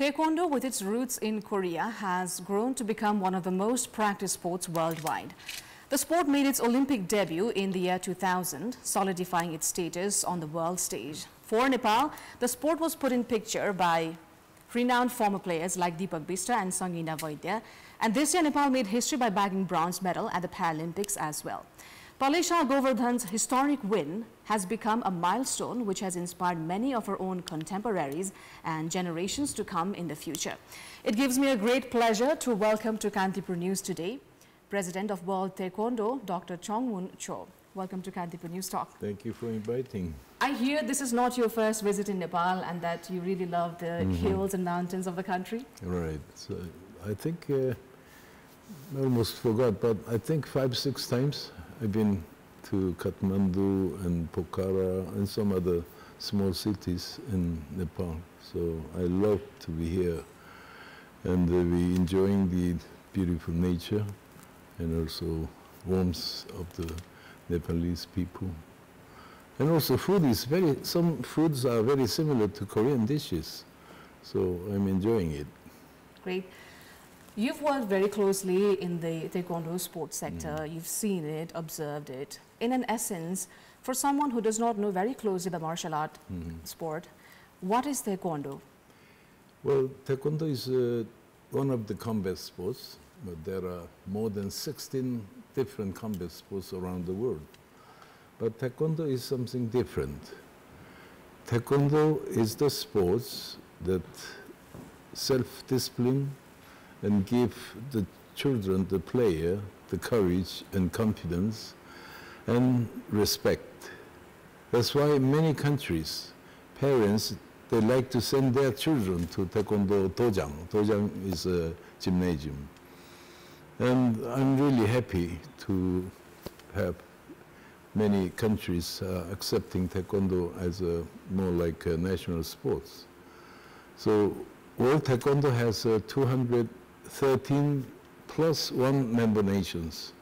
Taekwondo, with its roots in Korea, has grown to become one of the most practiced sports worldwide. The sport made its Olympic debut in the year 2000, solidifying its status on the world stage. For Nepal, the sport was put in picture by renowned former players like Deepak Bista and Sangina Vaidya, and this year Nepal made history by bagging bronze medal at the Paralympics as well. Palesha Govardhan's historic win has become a milestone which has inspired many of our own contemporaries and generations to come in the future. It gives me a great pleasure to welcome to Kantipur News today, President of World Taekwondo, Dr. Chungwon Choue. Welcome to Kantipur News Talk. Thank you for inviting. I hear this is not your first visit in Nepal and that you really love the hills and mountains of the country. Right. So I think, I almost forgot, but I think 5-6 times I've been to Katmandu and Pokhara and some other small cities in Nepal. So I love to be here, and we enjoying the beautiful nature and also warmth of the Nepalese people. And also food is some foods are very similar to Korean dishes. So I'm enjoying it. Great. You've worked very closely in the Taekwondo sports sector. You've seen it, observed it. In an essence, for someone who does not know very closely the martial art sport, what is Taekwondo? Well, Taekwondo is one of the combat sports, but there are more than 16 different combat sports around the world. But Taekwondo is something different. Taekwondo is the sports that self-discipline and give the children, the player, the courage and confidence and respect. That's why in many countries, parents, they like to send their children to Taekwondo dojang. Dojang is a gymnasium. And I'm really happy to have many countries accepting Taekwondo as more like a national sports. So World Taekwondo has 213 plus one member nations.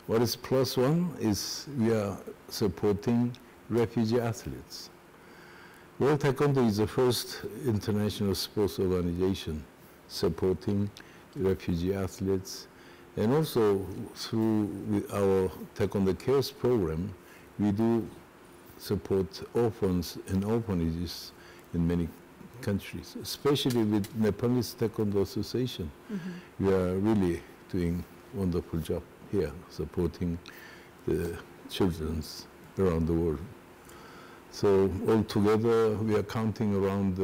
What is plus one is we are supporting refugee athletes. World Taekwondo is the first international sports organization supporting refugee athletes. And also through our Taekwondo Cares program, we do support orphans and orphanages in many countries, especially with Nepalese Taekwondo Association. We are really doing a wonderful job here, supporting the children around the world. So altogether, we are counting around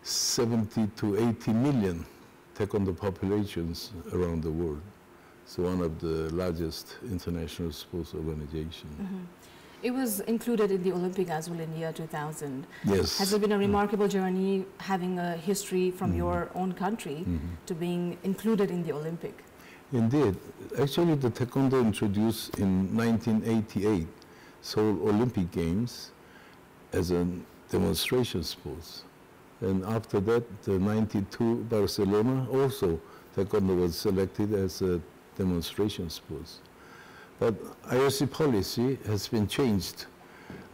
70 to 80 million Taekwondo populations around the world. So one of the largest international sports organizations. It was included in the Olympic as well in the year 2000. Yes. Has it been a remarkable journey having a history from your own country to being included in the Olympic? Indeed. Actually, the Taekwondo introduced in 1988 Seoul Olympic Games as a demonstration sport. And after that, the 92 Barcelona also, Taekwondo was selected as a demonstration sport. But IOC policy has been changed.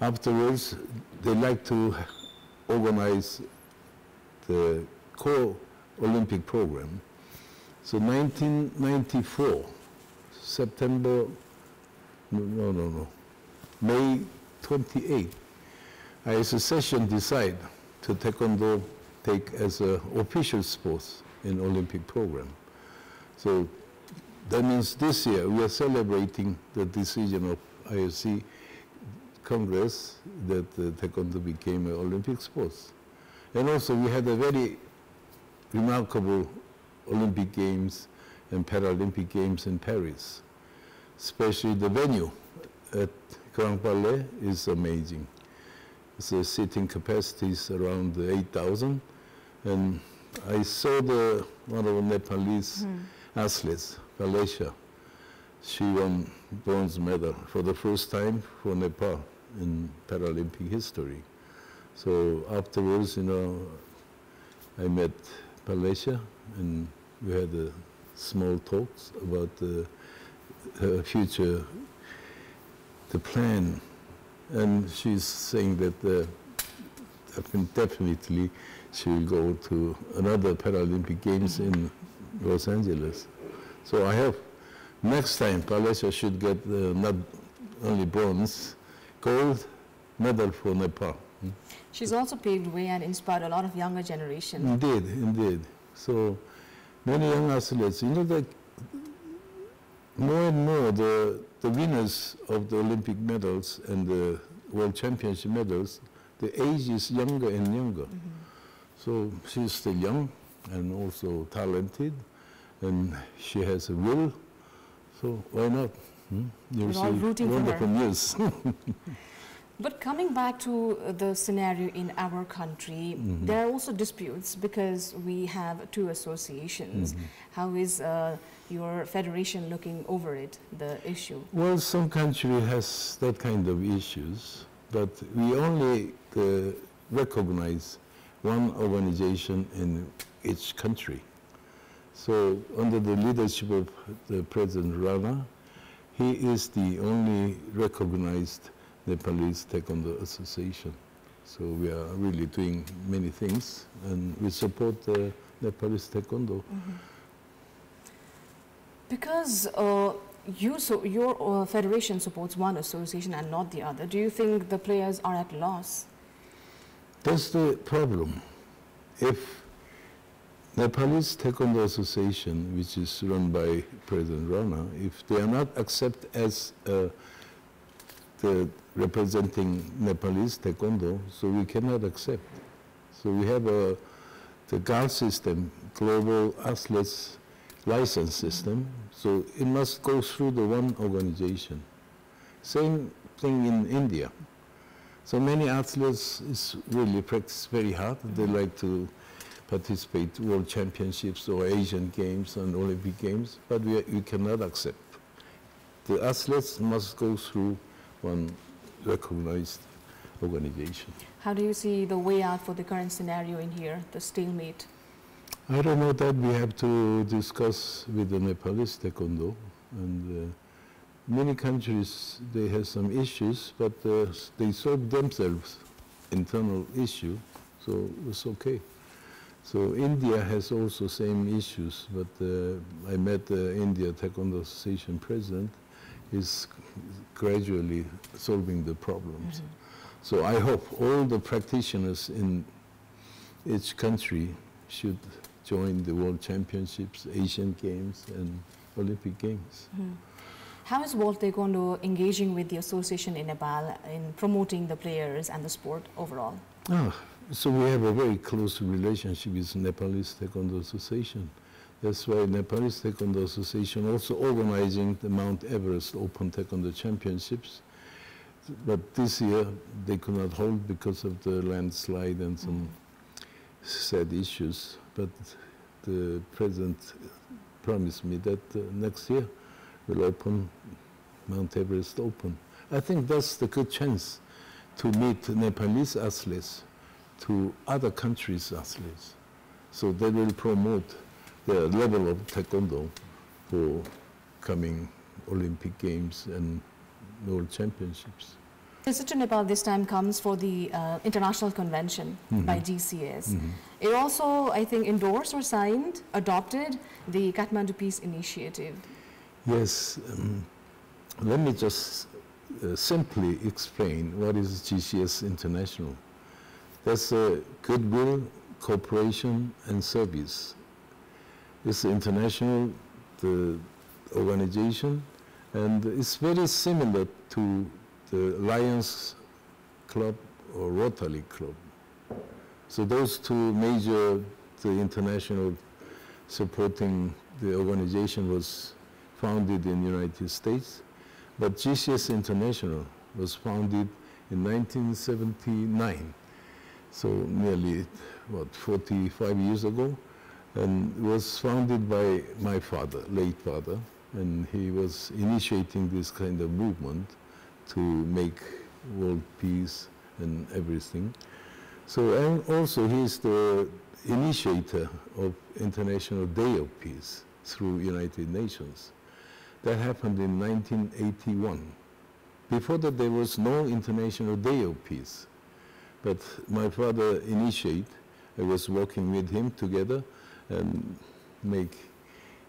Afterwards, they like to organize the core Olympic program. So 1994, May 28, IOC session decided to Taekwondo take as an official sport in Olympic program. So that means this year we are celebrating the decision of IOC Congress that Taekwondo became an Olympic sport. And also we had a very remarkable Olympic Games and Paralympic Games in Paris. Especially the venue at Grand Palais is amazing. The seating capacity is around 8,000. And I saw one of the Nepalese athletes, Palesha. She won bronze medal for the first time for Nepal in Paralympic history. So afterwards, I met Palesha and we had small talks about her future, the plan. And she's saying that I think definitely she will go to another Paralympic Games in Los Angeles. So I hope next time Malaysia should get not only bronze, gold medal for Nepal. She's also paved way and inspired a lot of younger generation. Indeed, indeed. So many young athletes, you know, that more and more the winners of the Olympic medals and the World Championship medals, the age is younger and younger. So she's still young and also talented, and she has a will. So why not? You'll see wonderful news. But coming back to the scenario in our country, there are also disputes because we have two associations. How is your federation looking over it, the issue? Well, some country has that kind of issues, but we only recognize one organization in each country. So under the leadership of the President Rana, he is the only recognized Nepalese Taekwondo Association. So we are really doing many things, and we support the Nepalese Taekwondo. Because your federation supports one association and not the other, do you think the players are at loss? That's the problem. If Nepalese Taekwondo Association, which is run by President Rana, if they are not accepted as the representing Nepalese Taekwondo, so we cannot accept. So we have the GAL system, Global Athletes License System, so it must go through the one organization. Same thing in India. So many athletes really practice very hard. They like to participate in World Championships or Asian Games and Olympic Games, but we cannot accept. The athletes must go through one recognized organization. How do you see the way out for the current scenario in here, the stalemate? I don't know, that we have to discuss with the Nepalese Taekwondo, and many countries, they have some issues, but they solve themselves internal issue, so it's okay. So India has also same issues, but I met the India Taekwondo Association president, is gradually solving the problems. So I hope all the practitioners in each country should join the World Championships, Asian Games, and Olympic Games. How is World Taekwondo engaging with the association in Nepal in promoting the players and the sport overall? So we have a very close relationship with Nepalese Taekwondo Association. That's why Nepalese Taekwondo Association also organizing the Mount Everest Open Taekwondo Championships. But this year they could not hold because of the landslide and some sad issues. But the president promised me that next year we'll open Mount Everest Open. I think that's the good chance to meet Nepalese athletes to other countries' athletes. So they will promote the level of Taekwondo for coming Olympic Games and World Championships. Visit to Nepal this time comes for the International Convention by GCS. It also, I think, endorsed or signed, adopted the Katmandu Peace Initiative. Yes. Let me just simply explain what is GCS International. That's a goodwill, cooperation, and service. It's international organization, and it's very similar to the Lions Club or Rotary Club. So those two major, the international supporting the organization was founded in the United States, but GCS International was founded in 1979. So nearly, 45 years ago, and was founded by my father, late father, and he was initiating this kind of movement to make world peace and everything. So, and also he's the initiator of International Day of Peace through United Nations. That happened in 1981. Before that, there was no International Day of Peace. But my father initiated. I was working with him together and make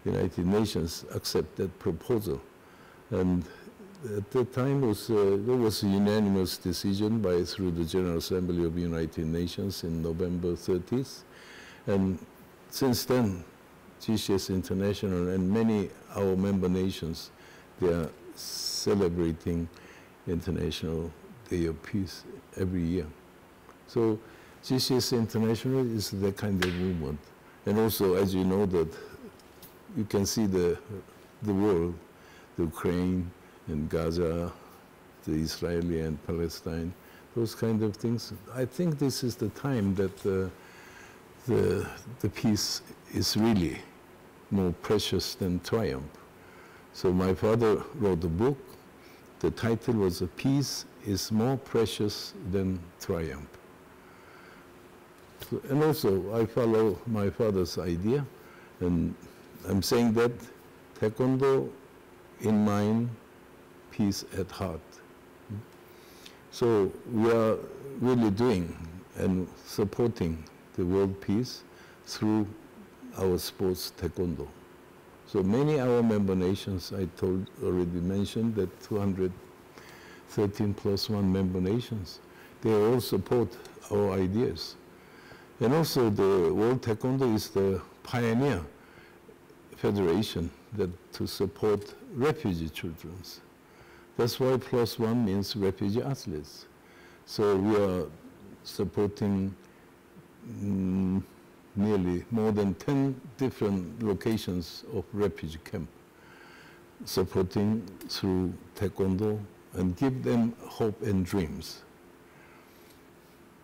United Nations accept that proposal. And at that time there was a unanimous decision through the General Assembly of the United Nations in November 30th. And since then, GCS International and many our member nations, they are celebrating International Day of Peace every year. So GCS International is that kind of movement. And also, as you know, that you can see the world, the Ukraine and Gaza, the Israeli and Palestine, those kind of things. I think this is the time that the peace is really more precious than triumph. So my father wrote a book. The title was "Peace is More Precious Than Triumph." So, and also I follow my father's idea, and I'm saying that Taekwondo in mind, peace at heart. So we are really doing and supporting the world peace through our sports Taekwondo. So many our member nations, I already mentioned that 213 plus 1 member nations, they all support our ideas. And also the World Taekwondo is the pioneer federation to support refugee children. That's why +1 means refugee athletes. So we are supporting nearly more than 10 different locations of refugee camp, supporting through Taekwondo and give them hope and dreams.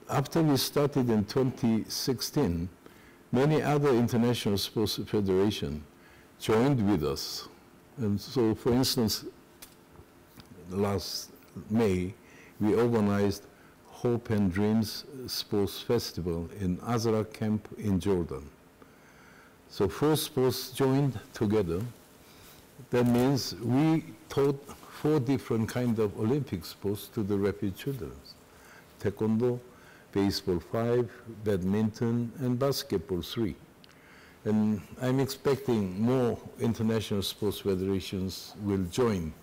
After we started in 2016, many other international sports federations joined with us. And so, for instance, last May, we organized Hope and Dreams Sports Festival in Azra Camp in Jordan. So 4 sports joined together. That means we taught 4 different kinds of Olympic sports to the refugee children. Taekwondo, baseball 5, badminton, and basketball 3. And I'm expecting more international sports federations will join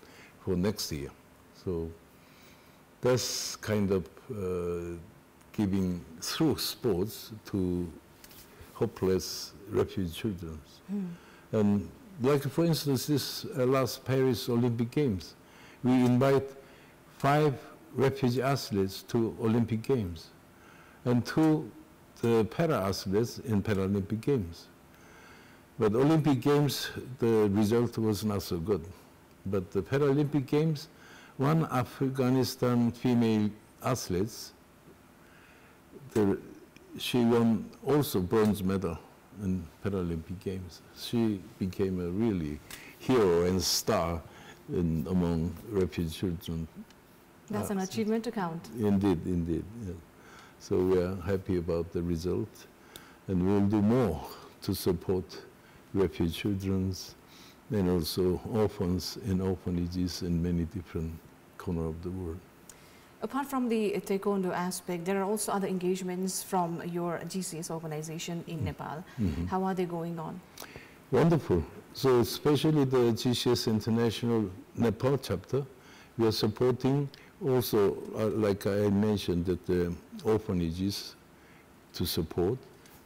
for next year. So that's kind of giving through sports to hopeless refugee children. And like, for instance, this last Paris Olympic Games, we invite 5 refugee athletes to Olympic Games and 2 the para-athletes in Paralympic Games. But Olympic Games, the result was not so good. But the Paralympic Games, 1 Afghanistan female athlete, she won also bronze medal in Paralympic Games. She became a really hero and star among refugee children. That's an achievement to count. Indeed, indeed. Yeah. So we are happy about the result, and we'll do more to support refugee children and also orphans and orphanages in many different corners of the world. Apart from the Taekwondo aspect, there are also other engagements from your GCS organization in Nepal. How are they going on? Wonderful. So especially the GCS International Nepal chapter, we are supporting also, like I mentioned, that the orphanages to support,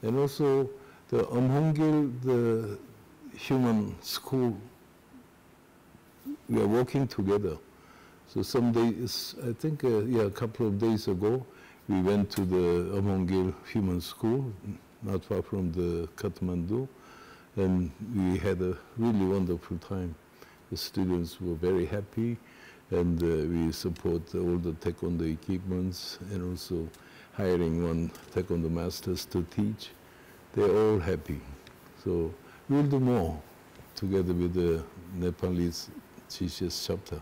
and also the Amhongil, the human school, we are working together. So some days, I think, a couple of days ago, we went to the Amhongil Human School, not far from the Katmandu, and we had a really wonderful time. The students were very happy, and we support all the Taekwondo equipments, and also hiring 1 Taekwondo masters to teach. They're all happy. So we'll do more together with the Nepalese GCS chapter.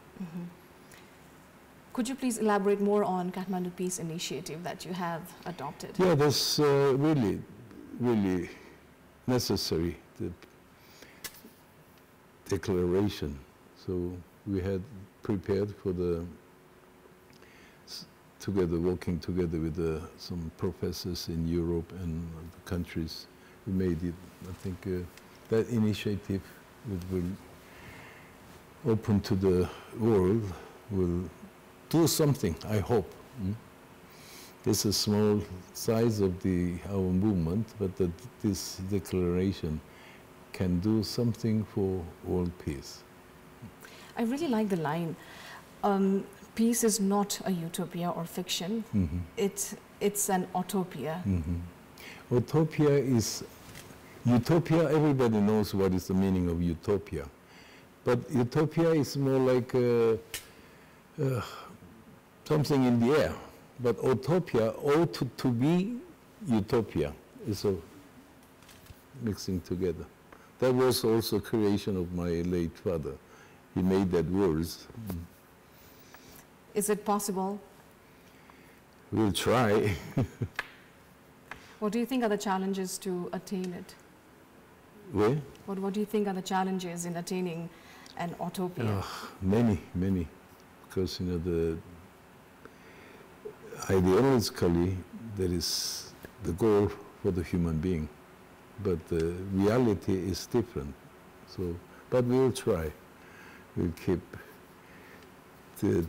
Could you please elaborate more on Kathmandu Peace Initiative that you have adopted? Yeah, that's really, really necessary, the declaration. So we had prepared for the together, working together with some professors in Europe and the countries, we made it. I think that initiative will open to the world, will do something, I hope. It's a small size of our movement, but this declaration can do something for world peace. I really like the line, peace is not a utopia or fiction, it's an utopia. Utopia, everybody knows what is the meaning of utopia. But utopia is more like something in the air. But utopia ought to be utopia. It's a mixing together. That was also creation of my late father. He made that words. Is it possible? We'll try. What do you think are the challenges to attain it? Where? What do you think are the challenges in attaining an utopia? Many. Because, you know, ideologically, that is the goal for the human being. But the reality is different. So, but we'll try. We'll keep to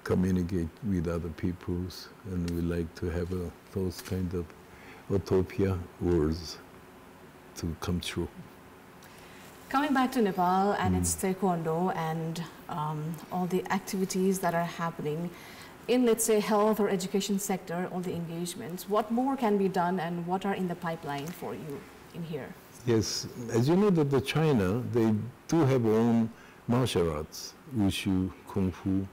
communicate with other peoples, and we like to have those kind of utopia words to come true. Coming back to Nepal and its Taekwondo and all the activities that are happening in, let's say, health or education sector, all the engagements, what more can be done and what are in the pipeline for you in here? Yes, as you know that the China, they do have own martial arts, wushu, kung fu,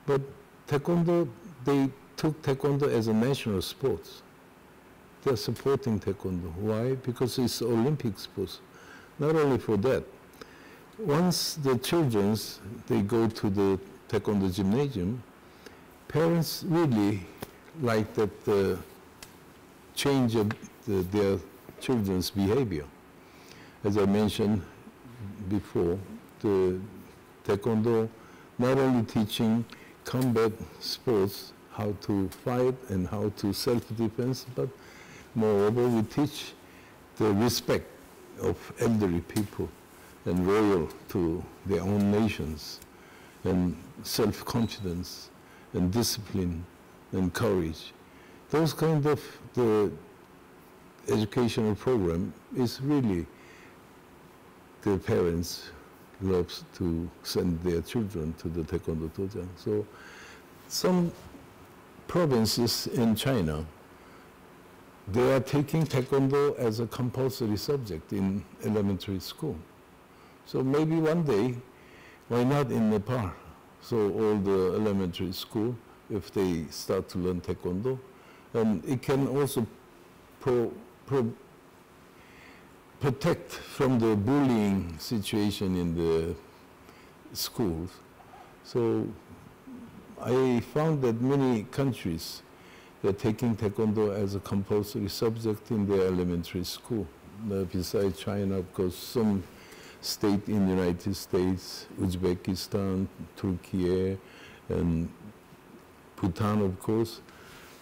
but Taekwondo, they took Taekwondo as a national sport. They're supporting Taekwondo. Why? Because it's Olympic sports. Not only for that, once the children, they go to the Taekwondo gymnasium, parents really like that change of their children's behavior. As I mentioned before, the Taekwondo not only teaching combat sports, how to fight and how to self-defense, but moreover we teach the respect of elderly people and loyal to their own nations, and self-confidence and discipline and courage. Those kind of the educational program is really the parents loves to send their children to the Taekwondo Dojang. So some provinces in China, they are taking Taekwondo as a compulsory subject in elementary school. So maybe one day, why not in Nepal? So all the elementary school, if they start to learn Taekwondo, and it can also protect from the bullying situation in the schools. So I found that many countries, they're taking Taekwondo as a compulsory subject in their elementary school. Besides China, of course, some state in the United States, Uzbekistan, Turkey, and Bhutan, of course.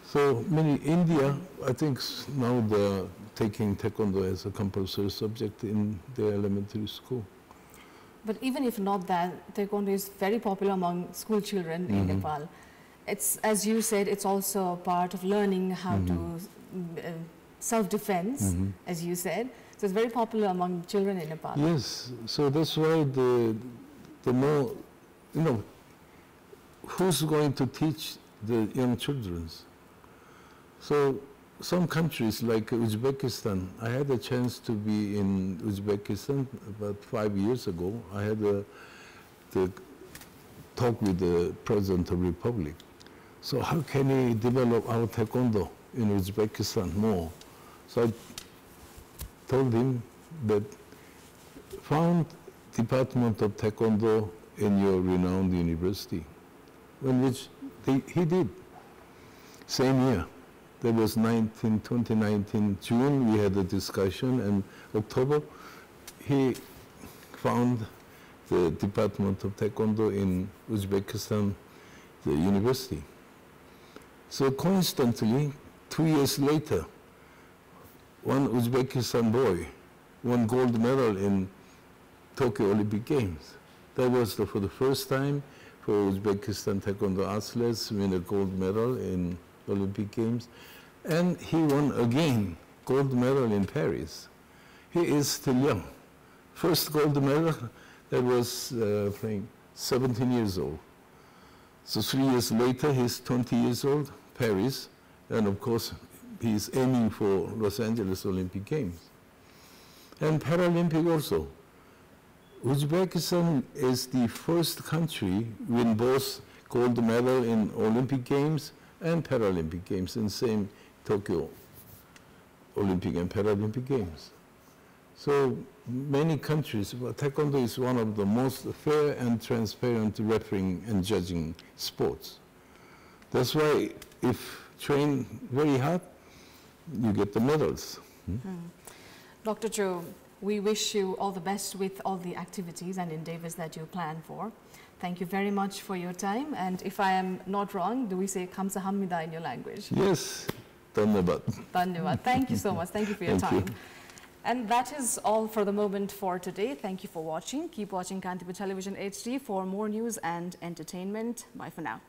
So many, India, I think now they're taking Taekwondo as a compulsory subject in their elementary school. But even if not that, Taekwondo is very popular among school children in Nepal. It's, as you said, it's also part of learning how to self-defense, as you said. So it's very popular among children in Nepal. Yes, so that's why the more, you know, who's going to teach the young children? So some countries like Uzbekistan, I had a chance to be in Uzbekistan about 5 years ago. I had the talk with the President of the Republic. So how can we develop our Taekwondo in Uzbekistan more? So I told him that found Department of Taekwondo in your renowned university, in which he did. Same year. That was 2019 June, we had a discussion, and October, he found the Department of Taekwondo in Uzbekistan, the university. So coincidentally, 2 years later, one Uzbekistan boy won gold medal in Tokyo Olympic Games. That was for the first time for Uzbekistan Taekwondo athletes win a gold medal in Olympic Games. And he won again gold medal in Paris. He is still young. First gold medal, that was playing 17 years old. So 3 years later, he's 20 years old, Paris, and of course, he's aiming for Los Angeles Olympic Games. And Paralympic also. Uzbekistan is the first country win both gold medal in Olympic Games and Paralympic Games in same Tokyo Olympic and Paralympic Games. So many countries, Taekwondo is one of the most fair and transparent refereeing and judging sports. That's why if trained very hard, you get the medals. Dr. Choue, we wish you all the best with all the activities and endeavors that you plan for. Thank you very much for your time. And if I am not wrong, do we say kamsahamnida in your language? Yes, dhanyavad. Dhanyavad. Thank you so much. Thank you for your time. And that is all for the moment for today. Thank you for watching. Keep watching Kantipur Television HD for more news and entertainment. Bye for now.